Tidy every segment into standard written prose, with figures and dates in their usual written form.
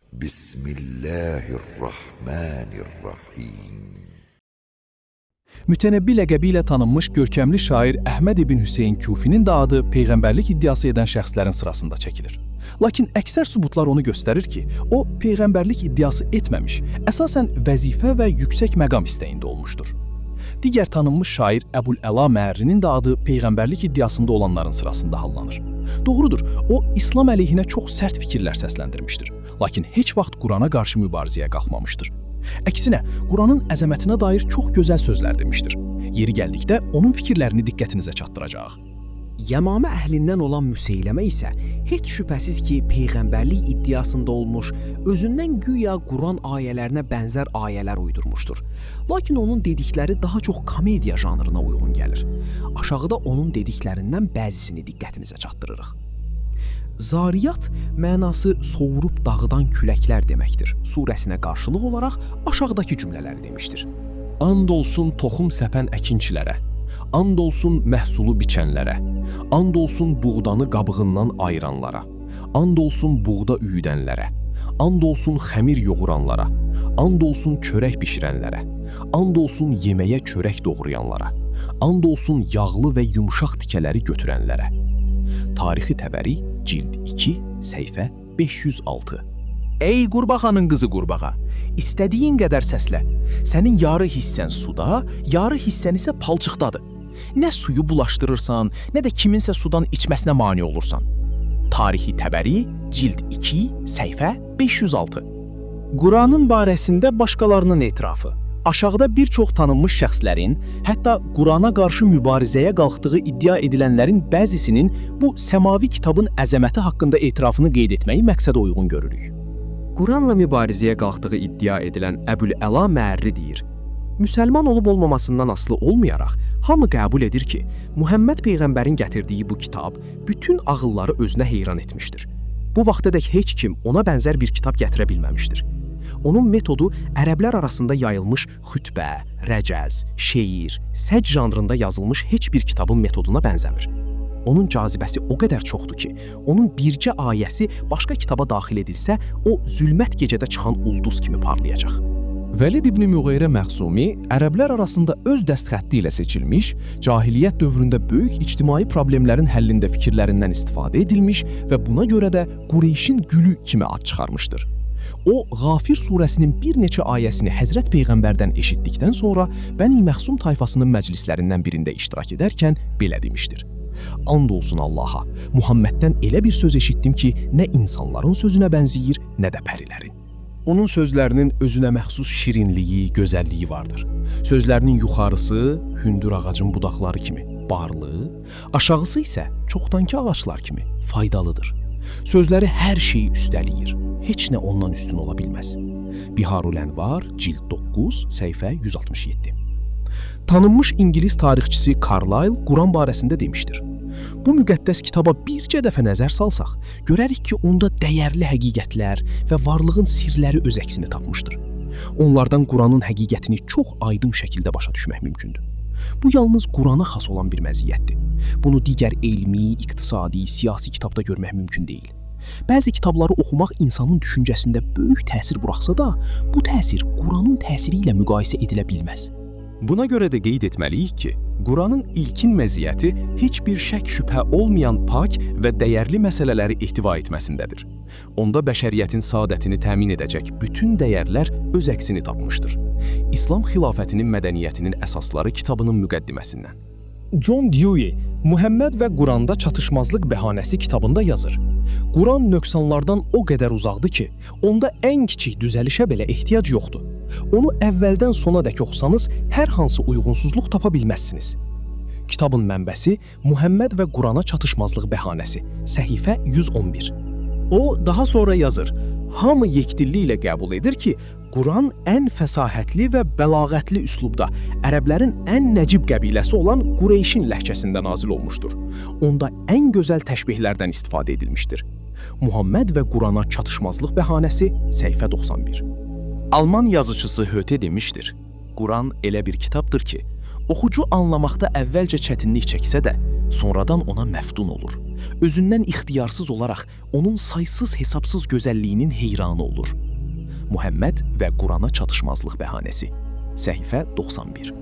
Bismillahirrahmanirrahim. Mütənəbbi ləqəbi ilə tanınmış görkəmli şair Əhməd ibn Hüseyn Kufinin də adı peyğəmbərlik iddiası edən şəxslərin sırasında çəkilir. Lakin əksər sübutlar onu göstərir ki, o peyğəmbərlik iddiası etməmiş, əsasən vəzifə və yüksək məqam istəyində olmuşdur. Digər tanınmış şair Əbul-Əla Məərrinin də adı peyğəmbərlik iddiasında olanların sırasında hallanır. Doğrudur, o İslam əleyhinə çox sərt fikirlər səsləndirmişdir, lakin heç vaxt Qurana qarşı mübarizəyə qalxmamışdır. Əksinə, Quranın əzəmətinə dair çox gözəl sözlər demişdir. Yeri gəldikdə onun fikirlərini diqqətinizə çatdıracaq. Yəmamə əhlindən olan Müseyləmə isə heç şübhəsiz ki, peyğəmbərlik iddiasında olmuş, özündən güya Quran ayələrinə bənzər ayələr uydurmuşdur. Lakin onun dedikləri daha çox komediya janrına uyğun gəlir. Aşağıda onun dediklərindən bəzisini diqqətinizə çatdırırıq. Zariyat mənası sovurub dağıdan küləklər deməkdir. Surəsinə qarşılıq olaraq aşağıdakı cümlələri demişdir. And olsun toxum səpən əkinçilərə, and olsun məhsulu biçənlərə, and olsun buğdanı qabığından ayıranlara, and olsun buğda üyüdənlərə, and olsun xəmir yoğuranlara, and olsun çörək bişirənlərə, and olsun yeməyə çörək doğrayanlara, and olsun yağlı və yumşaq tikələri götürənlərə. Tarixi Təbəri, cild 2, səhifə 506. Ey qurbağanın qızı qurbağa, istədiyin qədər səslə. Sənin yarı hissen suda, yarı hissen isə palçıqdadır. Nə suyu bulaşdırırsan, nə də kiminsə sudan içməsinə mane olursan. Tarixi Təbəri, cild 2, səhifə 506. Quranın barəsində başqalarının etirafı. Aşağıda bir çox tanınmış şəxslərin, hətta Qurana qarşı mübarizəyə qalxdığı iddia edilənlərin bəzisinin bu səmavi kitabın əzəməti haqqında etirafını qeyd etməyi məqsədə uyğun görürük. Quranla mübarizəyə qalxdığı iddia edilən Əbul-Əla Məərri deyir: Müsəlman olub-olmamasından asılı olmayaraq, hamı qəbul edir ki, Muhammed Peyğəmbərin gətirdiyi bu kitab bütün ağılları özünə heyran etmişdir. Bu vaxtadək heç kim ona bənzər bir kitab gətirə bilməmişdir. Onun metodu ərəblər arasında yayılmış xütbə, rəcəz, şeir, səc janrında yazılmış heç bir kitabın metoduna bənzəmir. Onun cazibəsi o qədər çoxdur ki, onun bircə ayəsi başqa kitaba daxil edilsə, o zülmət gecədə çıxan ulduz kimi parlayacaq. Vəlid ibn Müğeyrə Məxsumi ərəblər arasında öz dəstxətti ilə seçilmiş, cahiliyyət dövründə böyük ictimai problemlərin həllində fikirlərindən istifadə edilmiş və buna görə də Qureyşin gülü kimi ad çıxarmışdır. O, Qafir surəsinin bir neçə ayəsini Həzrət Peyğəmbərdən eşitdikdən sonra Bəni Məxsum tayfasının məclislərindən birində iştirak edərkən belə demişdir: And olsun Allaha, Muhammeddən elə bir söz eşitdim ki, nə insanların sözünə bənzəyir, nə də pərilərin. Onun sözlərinin özünə məxsus şirinliyi, gözəlliyi vardır. Sözlərinin yuxarısı hündür ağacın budaqları kimi barlı, aşağısı isə çoxdankı ağaclar kimi faydalıdır. Sözləri hər şeyi üstəliyir. Heç nə ondan üstün ola bilməz. Biharul Ənvar, cild 9, səhifə 167. Tanınmış İngilis tarixçisi Carlyle Quran barəsində demişdir: Bu müqəddəs kitaba bircə dəfə nəzər salsaq, görərik ki, onda dəyərli həqiqətlər və varlığın sirləri öz əksini tapmışdır. Onlardan Quranın həqiqətini çox aydın şəkildə başa düşmək mümkündür. Bu yalnız Qurana xas olan bir məziyyətdir. Bunu digər elmi, iqtisadi, siyasi kitabda görmək mümkün deyil. Bəzi kitabları oxumaq insanın düşüncəsində böyük təsir buraxsa da, bu təsir Quranın təsiri ilə müqayisə edilə bilməz. Buna görə də qeyd etməliyik ki, Quranın ilkin məziyyəti heç bir şək şübhə olmayan pak və dəyərli məsələləri ehtiva etməsindədir. Onda bəşəriyyətin saadətini təmin edəcək bütün dəyərlər öz əksini tapmışdır. İslam xilafətinin mədəniyyətinin əsasları kitabının müqəddiməsindən. John Dewey, Muhammed və Quranda çatışmazlıq bəhanəsi kitabında yazır: Quran nöqsanlardan o qədər uzaqdır ki, onda ən kiçik düzəlişə belə ehtiyac yoxdur. Onu əvvəldən sona dək oxusanız, hər hansı uyğunsuzluq tapa bilməzsiniz. Kitabın mənbəsi Muhammed və Qurana çatışmazlıq bəhanəsi, səhifə 111. O, daha sonra yazır: Hamı yekdilli ilə qəbul edir ki, Quran ən fəsahətli və bəlağətli üslubda ərəblərin ən nəcib qəbiləsi olan Qureyşin ləhcəsində nazil olmuşdur. Onda ən gözəl təşbihlərdən istifadə edilmişdir. Muhammed və Qurana çatışmazlıq bəhanəsi, səhifə 91. Alman yazıçısı Höte demişdir: Quran elə bir kitabdır ki, oxucu anlamaqda əvvəlcə çətinlik çəksə də, Sonradan ona məftun olur. Özündən ixtiyarsız olaraq onun saysız-hesabsız gözəlliyinin heyranı olur. Muhammed və Qurana çatışmazlıq bəhanəsi. Səhifə 91.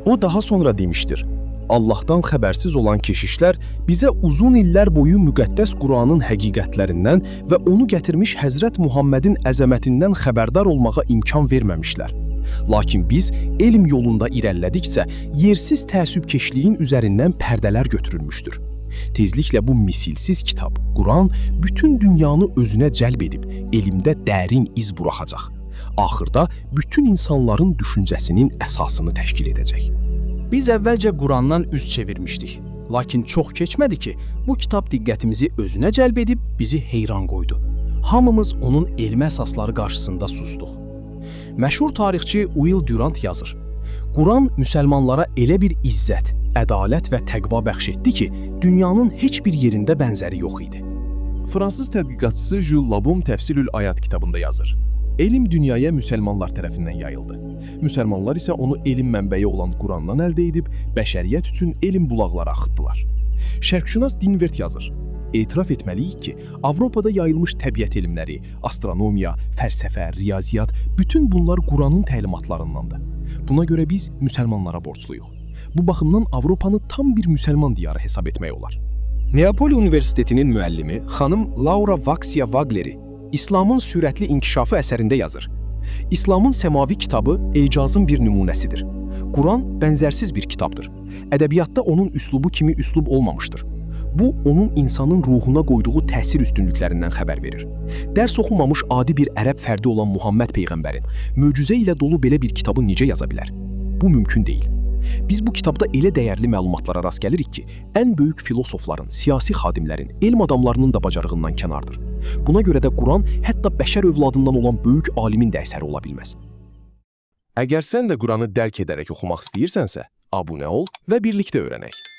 O daha sonra demişdir: Allahdan xəbərsiz olan keşişlər bizə uzun illər boyu müqəddəs Quranın həqiqətlərindən və onu gətirmiş Həzrət Muhammedin əzəmətindən xəbərdar olmağa imkan verməmişlər. Lakin biz elm yolunda irəlilədikcə yersiz təəssübkeşliyin üzərindən pərdələr götürülmüşdür. Tezliklə bu misilsiz kitab, Quran, bütün dünyanı özünə cəlb edib elmdə dərin iz buraxacaq. Axırda bütün insanların düşüncəsinin əsasını təşkil edəcək. Biz əvvəlcə Qurandan üz çevirmişdik. Lakin çox keçmədi ki, bu kitab diqqətimizi özünə cəlb edib bizi heyran qoydu. Hamımız onun elmi əsasları qarşısında sustuq. Məşhur tarixçi Will Durant yazır: Quran müsəlmanlara elə bir izzət, ədalət və təqva bəxş etdi ki, dünyanın heç bir yerində bənzəri yox idi. Fransız tədqiqatçısı Jules Labom Təfsilül Ayat kitabında yazır: Elm dünyaya müsəlmanlar tərəfindən yayıldı. Müsəlmanlar isə onu elm mənbəyi olan Qurandan əldə edib bəşəriyyət üçün elm bulaqları axıtdılar. Şərqşünas Dinvert yazır: Etiraf etməliyik ki, Avropada yayılmış təbiət elmləri, astronomiya, fəlsəfə, riyaziyyat, bütün bunlar Quranın təlimatlarındandır. Buna görə biz müsəlmanlara borcluyuq. Bu baxımdan Avropanı tam bir müsəlman diyarı hesab etmək olar. Neapoli Universitetinin müəllimi xanım Laura Vaxia Wagleri İslamın sürətli inkişafı əsərində yazır: İslamın səmavi kitabı ecazın bir nümunəsidir. Quran bənzərsiz bir kitabdır. Ədəbiyyatda onun üslubu kimi üslub olmamışdır. Bu, onun insanın ruhuna qoyduğu təsir üstünlüklərindən xəbər verir. Dərs oxumamış adi bir ərəb fərdi olan Muhammed Peyğəmbərin möcüzə ilə dolu belə bir kitabı necə yaza bilər? Bu mümkün deyil. Biz bu kitabda elə dəyərli məlumatlara rast gəlirik ki, ən böyük filosofların, siyasi xadimlərin, elm adamlarının da bacarığından kənardır. Buna görə də Quran hətta bəşər övladından olan böyük alimin də əsəri ola bilməz. Əgər sən də Quranı dərk edərək oxumaq istəyirsənsə, abunə ol və birlikdə öyrənək.